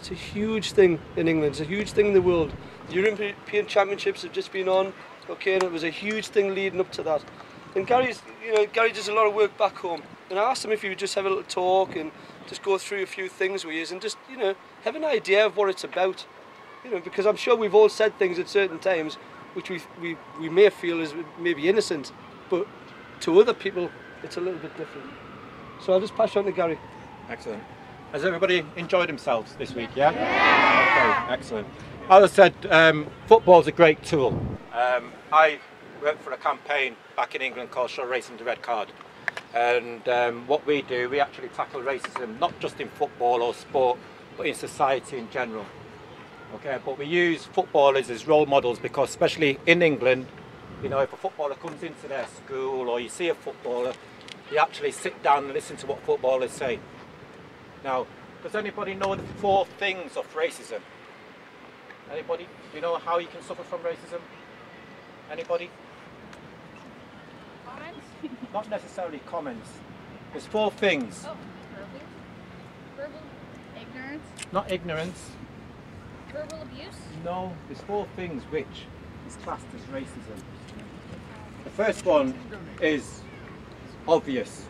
It's a huge thing in England. It's a huge thing in the world. The European Championships have just been on, okay, and it was a huge thing leading up to that. And Gary does a lot of work back home. And I asked him if he would just have a little talk and just go through a few things with you and just, have an idea of what it's about. Because I'm sure we've all said things at certain times which we may feel is maybe innocent, but to other people it's a little bit different. So I'll just pass you on to Gary. Excellent. Has everybody enjoyed themselves this week, yeah? Okay, excellent. As I said, football's a great tool. I worked for a campaign back in England called Show Racing the Red Card. And what we do, we actually tackle racism, not just in football or sport, but in society in general. Okay, but we use footballers as role models because, especially in England, if a footballer comes into their school or you see a footballer, you actually sit down and listen to what footballers say. Now, does anybody know the 4 things of racism? Anybody? Do you know how you can suffer from racism? Anybody? Comments? Not necessarily comments. There's 4 things. Oh, verbal ignorance. Not ignorance. Verbal abuse. No, there's 4 things which is classed as racism. The first one is obvious.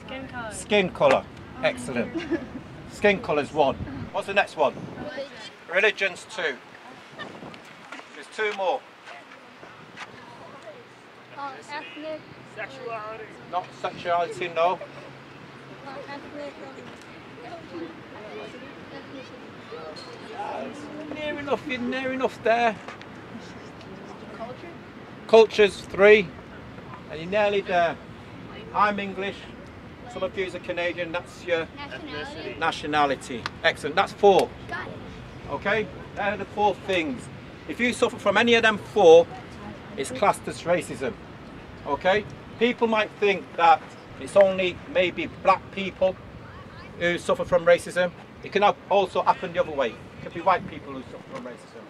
Skin color. Skin colour. Excellent. Skin colour's 1. What's the next one? Religion's 2. There's 2 more. Ethnic. Sexuality. Not sexuality, no. Ethnic. Near enough, you're near enough there. Culture. Culture's 3. And you're nearly there. I'm English. Some of you are Canadian, that's your Nationality. nationality. Excellent, that's 4. Got it. Okay, they're the 4 things. If you suffer from any of them 4, it's classed as racism. Okay, people might think that it's only maybe black people who suffer from racism. It can also happen the other way. It could be white people who suffer from racism.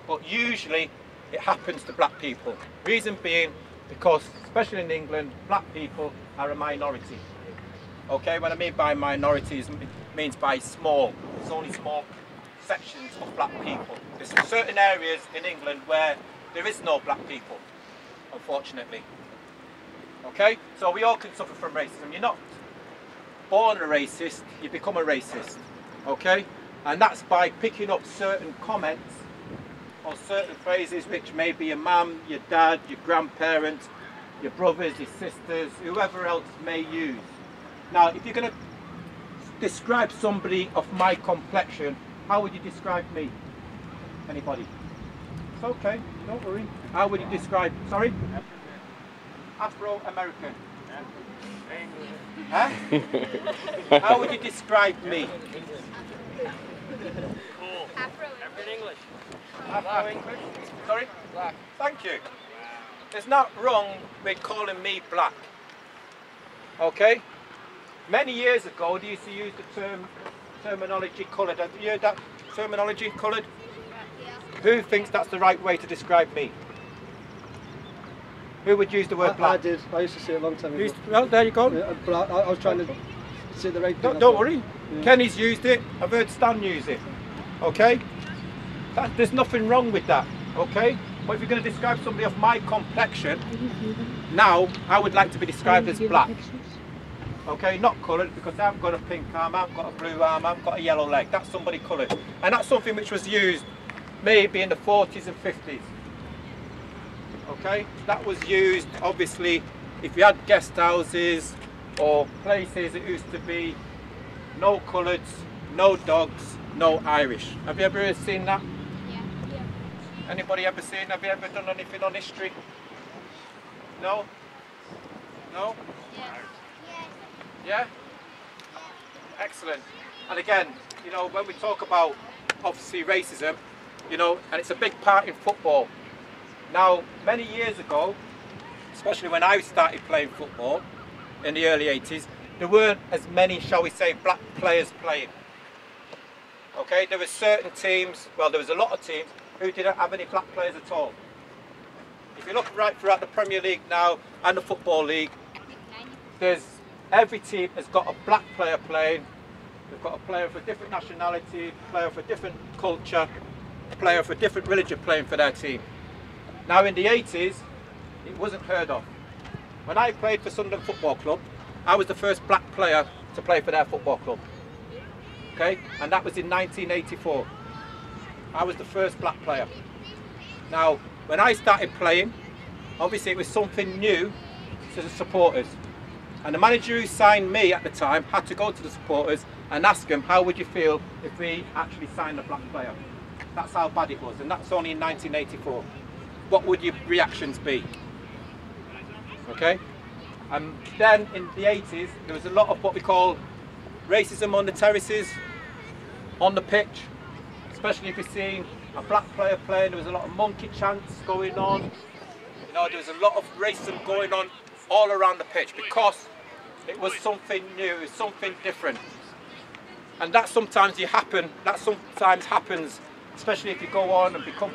But usually it happens to black people. Reason being because, especially in England, black people are a minority. Okay, what I mean by minorities means by small. It's only small sections of black people. There's certain areas in England where there is no black people, unfortunately. Okay, so we all can suffer from racism. You're not born a racist, you become a racist. Okay, and that's by picking up certain comments or certain phrases which maybe your mum, your dad, your grandparents, your brothers, your sisters, whoever else may use. Now, if you're going to describe somebody of my complexion, how would you describe me? Anybody? It's okay, don't worry. How would you describe, sorry? Afro-American. Huh? How would you describe me? Cool. Afro English. Afro-English? Sorry? Black. Thank you. There's not wrong with calling me black. Okay? Many years ago, they used to use the terminology coloured. Have you heard that terminology, coloured? Yeah. Who thinks that's the right way to describe me? Who would use the word black? I did. I used to say it a long time ago. Well, there you go. Yeah, but I was trying to say the right thing. Don't worry. Yeah. Kenny's used it. I've heard Stan use it. Okay? There's nothing wrong with that. Okay? But if you're going to describe somebody of my complexion, now I would like to be described as black. Okay? Not coloured, because I haven't got a pink arm, I haven't got a blue arm, I haven't got a yellow leg. That's somebody coloured. And that's something which was used maybe in the 40s and 50s. Okay? That was used, obviously, if you had guest houses or places, it used to be no coloureds, no dogs, no Irish. Have you ever seen that? Yeah. Anybody ever seen? Have you ever done anything on history? No? No? Yeah? Excellent. And again, you know, when we talk about obviously racism, you know, and it's a big part in football. Now, many years ago, especially when I started playing football in the early 80s, there weren't as many, shall we say, black players playing. Okay, there were certain teams, well, there was a lot of teams who didn't have any black players at all. If you look right throughout the Premier League now and the Football League, every team has got a black player playing We've got a player of a different nationality, a player of a different culture, a player of a different religion playing for their team. Now in the 80s, it wasn't heard of. When I played for Sunderland Football Club, I was the first black player to play for their football club. Okay, and that was in 1984. I was the first black player. Now, when I started playing, obviously it was something new to the supporters. And the manager who signed me at the time had to go to the supporters and ask them, how would you feel if we actually signed a black player? That's how bad it was, and that's only in 1984. What would your reactions be? Okay? And then in the 80s, there was a lot of what we call racism on the terraces, on the pitch, especially if you're seeing a black player playing. There was a lot of monkey chants going on. You know, there was a lot of racism going on all around the pitch because it was something new, it was something different. And that sometimes happens, especially if you go on and become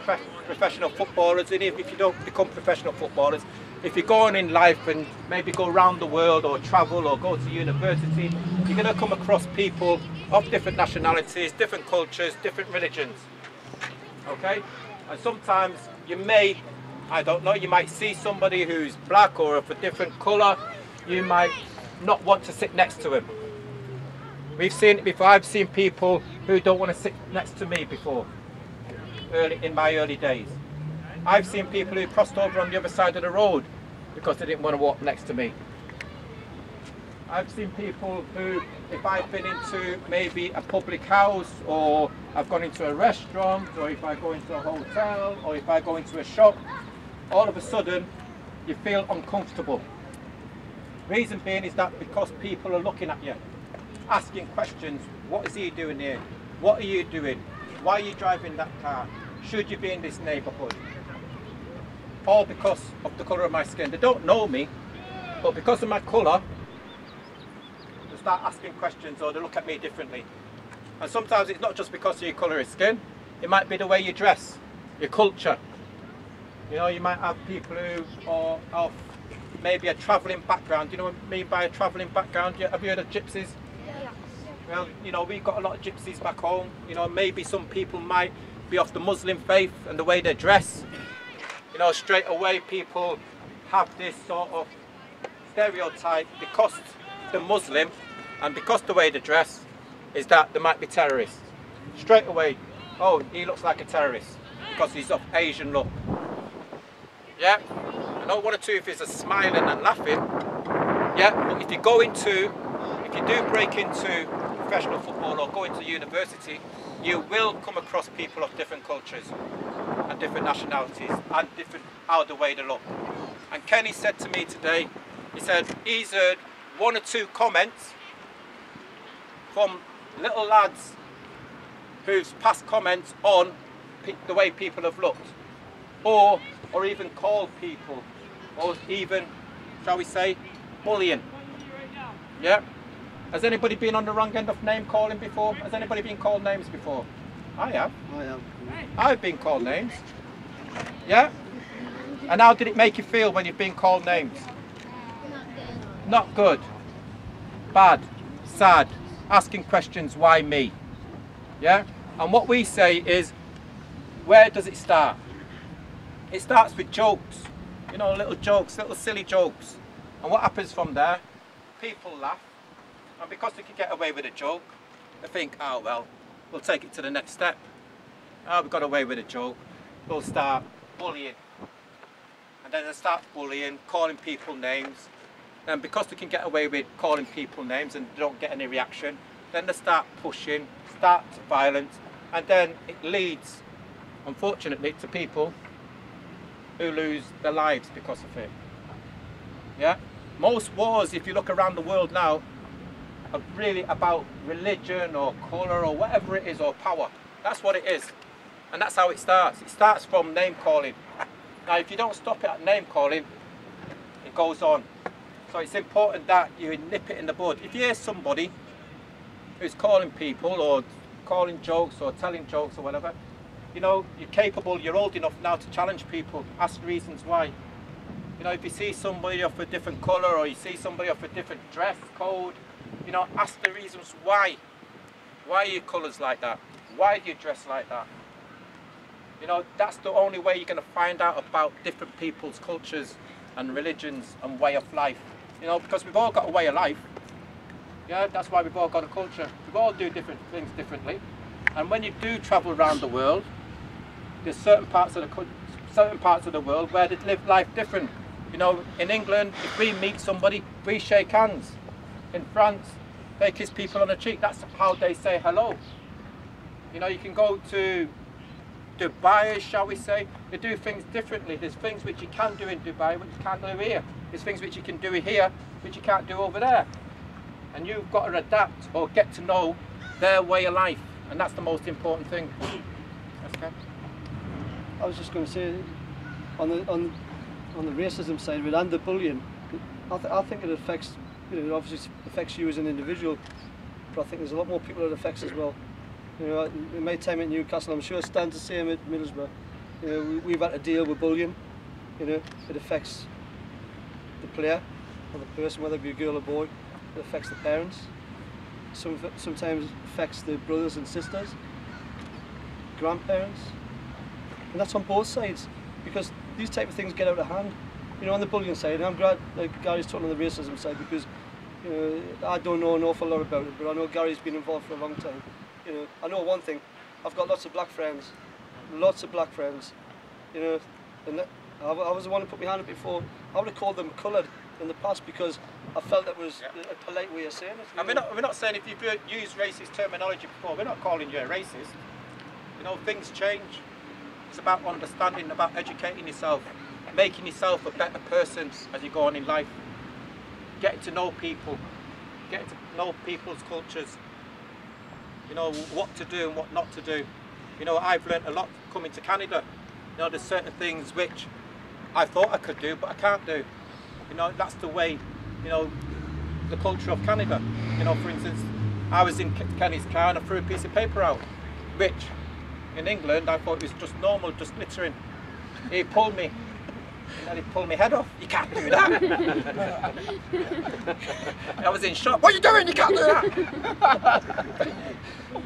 professional footballers, and even if you don't become professional footballers, if you go on in life and maybe go around the world or travel or go to university, you're going to come across people of different nationalities, different cultures, different religions. Okay? And sometimes you may, I don't know, you might see somebody who's black or of a different colour, you might not want to sit next to him. We've seen it before. I've seen people who don't want to sit next to me before, in my early days. I've seen people who crossed over on the other side of the road because they didn't want to walk next to me. I've seen people who, if I've been into maybe a public house, or I've gone into a restaurant, or if I go into a hotel, or if I go into a shop, all of a sudden you feel uncomfortable. Reason being is that because people are looking at you, asking questions. What is he doing here? What are you doing? Why are you driving that car? Should you be in this neighbourhood? All because of the colour of my skin. They don't know me, but because of my colour, they start asking questions, or they look at me differently. And sometimes it's not just because of your colour of skin, it might be the way you dress, your culture. You know, you might have people who are of maybe a travelling background. You know what I mean by a travelling background? Have you heard of gypsies? Well, you know, we've got a lot of gypsies back home. You know, maybe some people might be of the Muslim faith and the way they dress. You know, straight away people have this sort of stereotype because they're Muslim and because the way they dress is that they might be terrorists. Straight away, oh, he looks like a terrorist because he's of Asian look. Yeah, I know one or two if he's smiling and laughing. Yeah, but if you do break into professional football or go into university, you will come across people of different cultures and different nationalities and different how the way they look. And Kenny said to me today, he said he's heard one or two comments from little lads who've passed comments on the way people have looked, or even called people, or even, shall we say, bullying. Yeah. Has anybody been on the wrong end of name calling before? Has anybody been called names before? I have. I have. I've been called names. Yeah? And how did it make you feel when you've been called names? Not good. Bad. Sad. Asking questions, why me? Yeah? And what we say is, where does it start? It starts with jokes. You know, little jokes, little silly jokes. And what happens from there? People laugh. And because they can get away with a joke, they think, oh well, we'll take it to the next step. Oh, we've got away with a joke. We'll start bullying. And then they start bullying, calling people names. And because they can get away with calling people names and don't get any reaction, then they start pushing, start violence, and then it leads, unfortunately, to people who lose their lives because of it. Yeah? Most wars, if you look around the world now, are really about religion or colour or whatever it is, or power. That's what it is. And that's how it starts. It starts from name calling. Now if you don't stop it at name calling, it goes on. So it's important that you nip it in the bud. If you hear somebody who's calling people or calling jokes or telling jokes or whatever, you know, you're capable, you're old enough now to challenge people, ask reasons why. You know, if you see somebody of a different colour or you see somebody of a different dress code, you know, ask the reasons why. Why are your colours like that? Why do you dress like that? You know, that's the only way you're going to find out about different people's cultures and religions and way of life. You know, because we've all got a way of life. Yeah, that's why we've all got a culture. We all do different things differently. And when you do travel around the world, there's certain parts of the world where they live life different. You know, in England, if we meet somebody, we shake hands. In France, they kiss people on the cheek. That's how they say hello. You know, you can go to Dubai, shall we say, they do things differently. There's things which you can do in Dubai which you can't do here. There's things which you can do here which you can't do over there. And you've got to adapt or get to know their way of life. And that's the most important thing. Okay. I was just going to say, on the racism side of it and the bullying, I think it affects, you know, it obviously affects you as an individual, but I think there's a lot more people it affects as well. You know, in my time at Newcastle, I'm sure it stands the same at Middlesbrough. You know, we've had to deal with bullying. You know, it affects the player or the person, whether it be a girl or boy. It affects the parents. Sometimes it affects the brothers and sisters, grandparents, and that's on both sides, because these type of things get out of hand. You know, on the bullying side, and I'm glad that Gary's talking on the racism side, because you know, I don't know an awful lot about it, but I know Gary's been involved for a long time. You know, I know one thing, I've got lots of black friends, you know, and I was the one who put my hand up before. I would have called them coloured in the past because I felt that was a polite way of saying it. And we're not saying if you've used racist terminology before, we're not calling you a racist. You know, things change. It's about understanding, about educating yourself, making yourself a better person as you go on in life. Getting to know people, getting to know people's cultures. You know, what to do and what not to do. You know, I've learnt a lot coming to Canada. You know, there's certain things which I thought I could do, but I can't do. You know, that's the way, you know, the culture of Canada. You know, for instance, I was in Kenny's car and I threw a piece of paper out, which in England I thought it was just normal, just littering. He pulled me, and then he pulled my head off. You can't do that. I was in shock. What are you doing? You can't do that.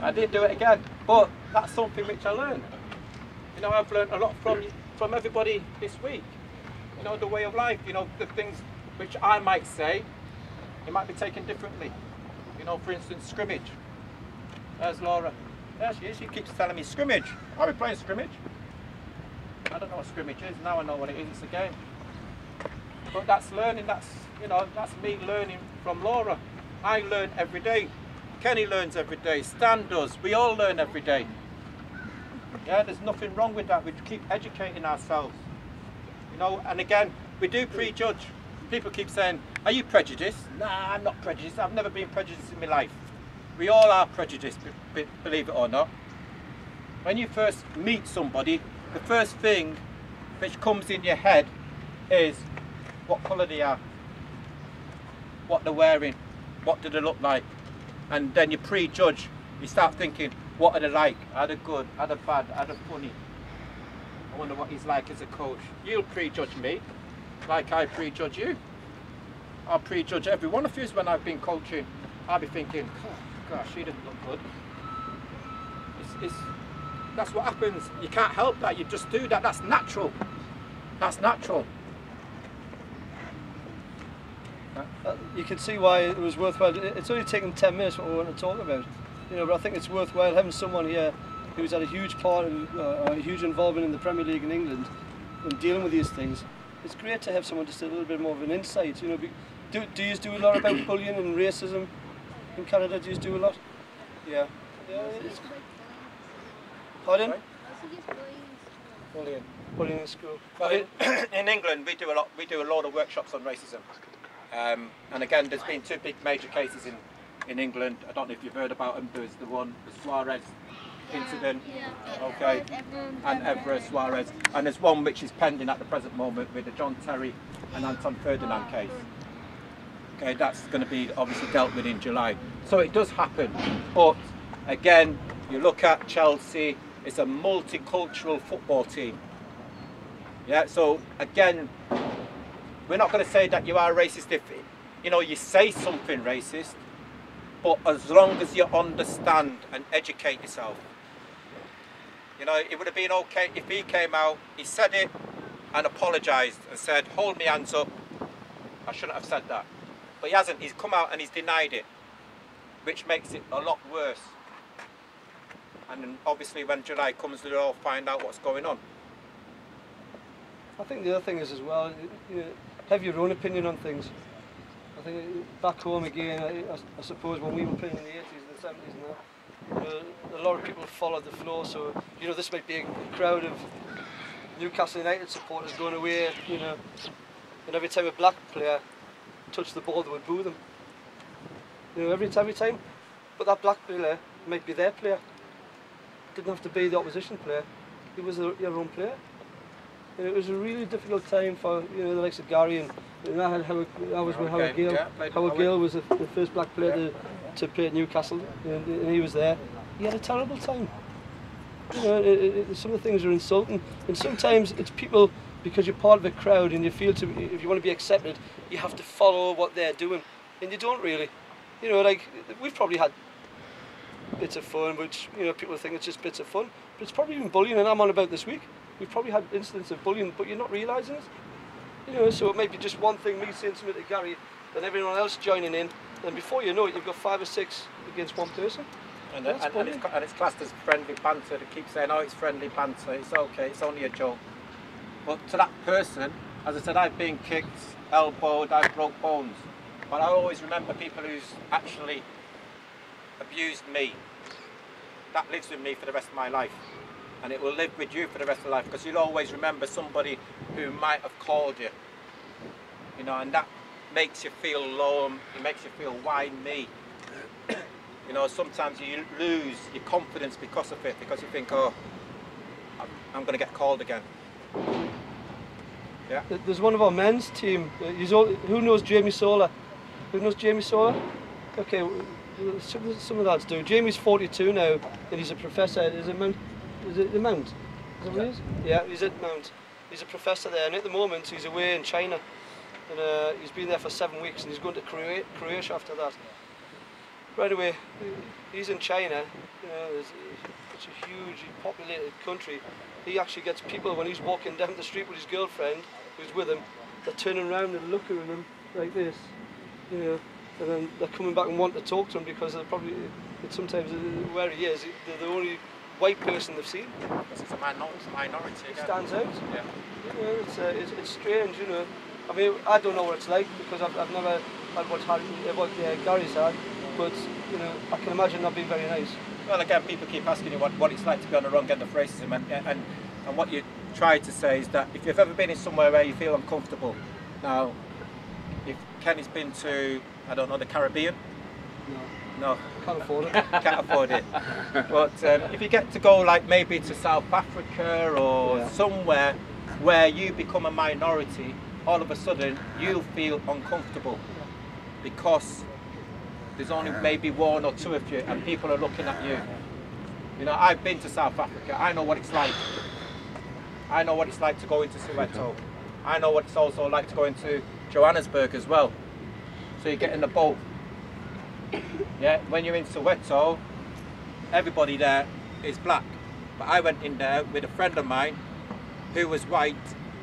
I didn't do it again, but that's something which I learned. You know, I've learned a lot from everybody this week. You know, the way of life, you know, the things which I might say, it might be taken differently. You know, for instance, scrimmage. There's Laura. There she is, she keeps telling me scrimmage. Are we playing scrimmage? I don't know what scrimmage is, now I know what it is, it's a game. But that's learning, that's, you know, that's me learning from Laura. I learn every day. Kenny learns every day, Stan does, we all learn every day. Yeah, there's nothing wrong with that, we keep educating ourselves. You know, and again, we do prejudge. People keep saying, are you prejudiced? Nah, I'm not prejudiced, I've never been prejudiced in my life. We all are prejudiced, believe it or not. When you first meet somebody, the first thing which comes in your head is what colour they are, what they're wearing, what do they look like, and then you prejudge. You start thinking, what are they like? Are they good? Are they bad? Are they funny? I wonder what he's like as a coach. You'll prejudge me like I prejudge you. I'll prejudge every one of you when I've been coaching. I'll be thinking, oh, gosh, he doesn't look good. That's what happens. You can't help that. You just do that. That's natural. That's natural. You can see why it was worthwhile. It's only taken 10 minutes what we want to talk about, you know. But I think it's worthwhile having someone here who's had a huge part and a huge involvement in the Premier League in England and dealing with these things. It's great to have someone just a little bit more of an insight, you know. Do you do a lot about bullying and racism in Canada? Do you do a lot? Yeah. It's... Pardon? Bullying in school. Well, in England, we do a lot of workshops on racism. And again, there's been two big major cases in England. I don't know if you've heard about them. There's the Suarez incident, okay, and Evra Suarez. And there's one which is pending at the present moment with the John Terry and Anton Ferdinand case. Okay, that's going to be obviously dealt with in July. So it does happen. But again, you look at Chelsea, it's a multicultural football team. Yeah, so again, we're not going to say that you are racist if, you know, you say something racist, But as long as you understand and educate yourself, you know, it would have been okay if he came out, he said it and apologised and said, hold me hands up, I shouldn't have said that. But he hasn't, he's come out and he's denied it, which makes it a lot worse. And then obviously when July comes, they'll all find out what's going on. I think the other thing is as well, you know, have your own opinion on things. I think back home again, I suppose when we were playing in the 80s and the 70s and that, you know, a lot of people followed the flow, so you know, this might be a crowd of Newcastle United supporters going away, you know, and every time a black player touched the ball they would boo them. You know, every time. But that black player might be their player. Didn't have to be the opposition player. He was your own player. And it was a really difficult time for, you know, the likes of Gary, and I had I was with Howard Gale. Howard Gale was the first black player to play at Newcastle, and he was there. He had a terrible time. You know, some of the things are insulting, and sometimes it's people, because you're part of a crowd and you feel if you want to be accepted, you have to follow what they're doing, and you don't really. You know, like, we've probably had bits of fun, which, you know, people think it's just bits of fun, but it's probably even bullying, and I'm on about this week. We've probably had incidents of bullying, but you're not realising it. You know, so it might be just one thing, me saying something to Gary, and everyone else joining in, and before you know it, you've got 5 or 6 against one person. And it's classed as friendly banter. They keep saying, oh, it's friendly banter, it's okay, it's only a joke. But to that person, as I said, I've been kicked, elbowed, I've broke bones. But I always remember people who's actually abused me. That lives with me for the rest of my life. And it will live with you for the rest of life, because you'll always remember somebody who might have called you. You know, and that makes you feel low, it makes you feel, why me? You know, sometimes you lose your confidence because of it, because you think, oh, I'm going to get called again. Yeah. There's one of our men's team, who knows Jamie Solar? Who knows Jamie Solar? Okay, some of the lads do. Jamie's 42 now, and he's a professor. Is it Mount? Is it the Mount? Is that what he is? Yeah, he's at Mount. He's a professor there, and at the moment he's away in China, and he's been there for 7 weeks, and he's going to Croatia after that. Right away, he's in China. You know, it's a huge populated country. He actually gets people, when he's walking down the street with his girlfriend, who's with him, they're turning around and looking at him like this, you know, and then they're coming back and want to talk to him, because they're probably, sometimes where he is, they're the only white person they've seen. Because it's a minority. It stands out. Yeah. You know, it's strange, you know. I mean, I don't know what it's like, because I've never had what Gary's had, but, you know, I can imagine not being very nice. Well, again, people keep asking you what it's like to be on the wrong end of racism, and what you try to say is that if you've ever been in somewhere where you feel uncomfortable, now, if Kenny's been to, I don't know, the Caribbean? No. Can't afford it. Can't afford it. But if you get to go, like, maybe to South Africa or somewhere where you become a minority, all of a sudden you'll feel uncomfortable, because there's only maybe 1 or 2 of you, and people are looking at you. You know, I've been to South Africa. I know what it's like. I know what it's like to go into Soweto. I know what it's also like to go into Johannesburg as well. So you get in the boat. Yeah, when you're in Soweto, everybody there is black. But I went in there with a friend of mine who was white,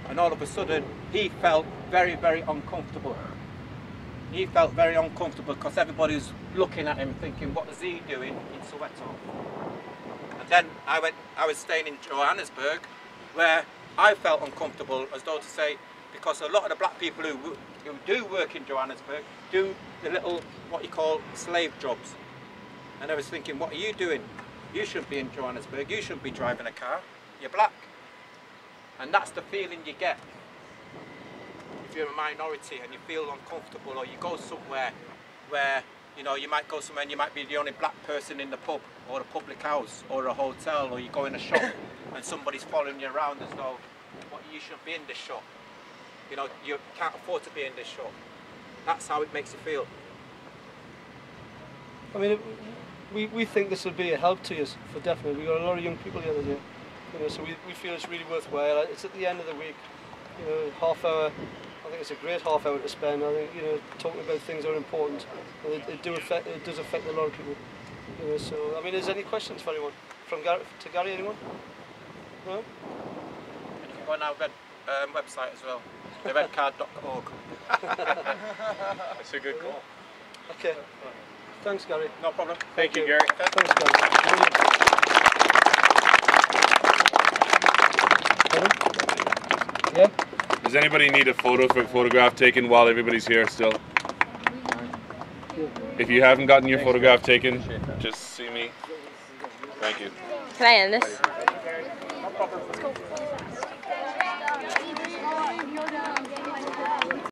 and all of a sudden he felt very, very uncomfortable. He felt very uncomfortable because everybody was looking at him thinking, what is he doing in Soweto? And then I was staying in Johannesburg, where I felt uncomfortable, as though to say, because a lot of the black people who do work in Johannesburg do the little, what you call, slave jobs. And I was thinking, what are you doing? You shouldn't be in Johannesburg, you shouldn't be driving a car, you're black. And that's the feeling you get. If you're a minority and you feel uncomfortable, or you go somewhere where, you know, you might go somewhere and you might be the only black person in the pub or a public house or a hotel, or you go in a shop and somebody's following you around as though, what, you shouldn't be in this shop. You know, you can't afford to be in this shop. That's how it makes you feel. I mean, we think this will be a help to us, for definitely. We've got a lot of young people the other day, you know, so we feel it's really worthwhile. It's at the end of the week, you know, half hour I think it's a great half hour to spend. I think, you know, talking about things that are important. It does affect a lot of people. You know, so I mean, is there any questions for anyone? From Gary to Gary, anyone? No? And you can go on our website as well, theredcard.org. That's a good call. Okay. Thanks, Gary. No problem. Thank you, Gary. Thanks, Gary. Yeah? Does anybody need a photograph taken while everybody's here still? If you haven't gotten your photograph taken, just see me. Thank you. Can I end this? No problem.